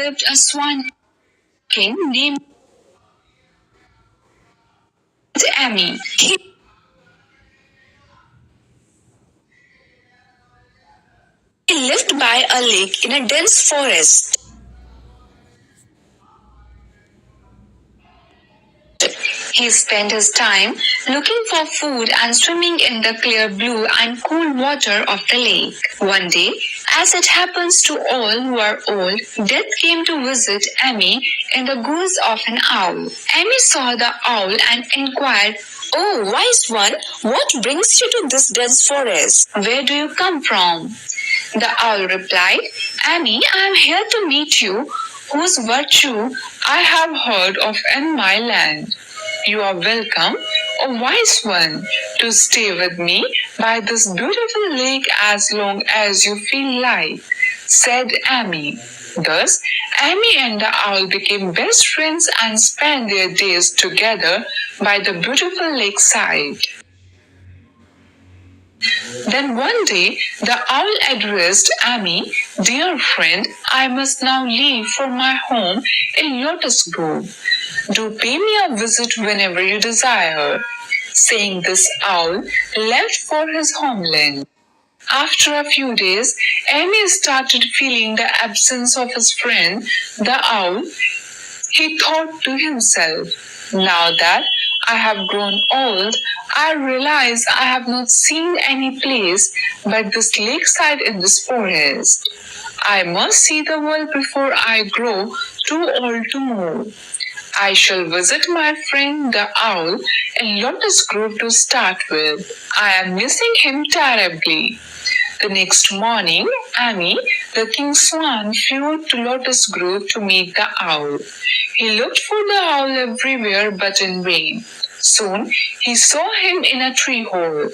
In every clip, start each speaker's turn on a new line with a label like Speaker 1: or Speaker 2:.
Speaker 1: lived a swan king named Amy. He lived by a lake in a dense forest. He spent his time looking for food and swimming in the clear blue and cool water of the lake. One day, as it happens to all who are old, death came to visit Amy in the guise of an owl. Amy saw the owl and inquired, "Oh, wise one, what brings you to this dense forest? Where do you come from?" The owl replied, "Amy, I am here to meet you, whose virtue I have heard of in my land. You are welcome, O wise one, to stay with me by this beautiful lake as long as you feel like," said Amy. Thus, Amy and the owl became best friends and spent their days together by the beautiful lakeside. Then one day, the owl addressed Amy, "Dear friend, I must now leave for my home in Lotus Grove. Do pay me a visit whenever you desire." Saying this, owl left for his homeland. After a few days, Amy started feeling the absence of his friend, the owl. He thought to himself, "Now that I have grown old, I realize I have not seen any place but this lakeside in this forest. I must see the world before I grow too old to move. I shall visit my friend the owl in Lotus Grove to start with. I am missing him terribly." The next morning, Amy, the king's swan, flew to Lotus Grove to meet the owl. He looked for the owl everywhere but in vain. Soon he saw him in a tree hole.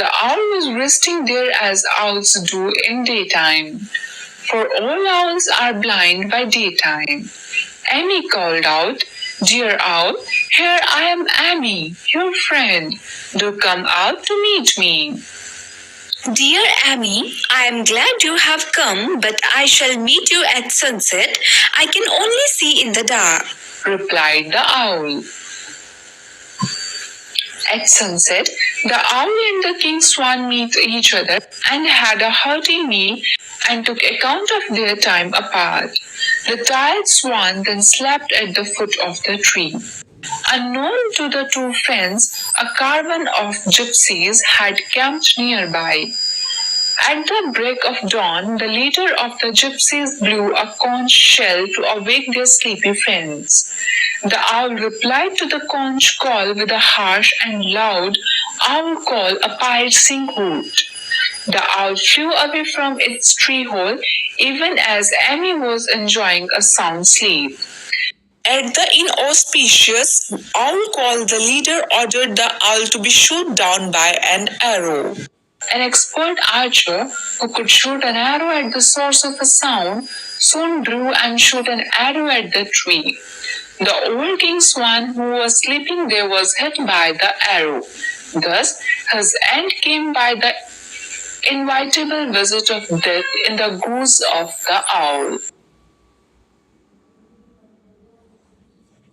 Speaker 1: The owl was resting there as owls do in daytime, for all owls are blind by daytime. Amy called out, "Dear owl, here I am Amy, your friend. Do come out to meet me." "Dear Amy, I am glad you have come, but I shall meet you at sunset. I can only see in the dark," replied the owl. At sunset, the owl and the king's swan met each other and had a hearty meal and took account of their time apart. The tired swan then slept at the foot of the tree. Unknown to the two friends, a caravan of gypsies had camped nearby. At the break of dawn, the leader of the gypsies blew a conch shell to awake their sleepy friends. The owl replied to the conch call with a harsh and loud owl call, a piercing hoot. The owl flew away from its tree hole even as Amy was enjoying a sound sleep. At the inauspicious owl call, the leader ordered the owl to be shot down by an arrow. An expert archer who could shoot an arrow at the source of a sound soon drew and shot an arrow at the tree. The old king's swan who was sleeping there was hit by the arrow. Thus, his end came by the inevitable visit of death in the guise of the owl.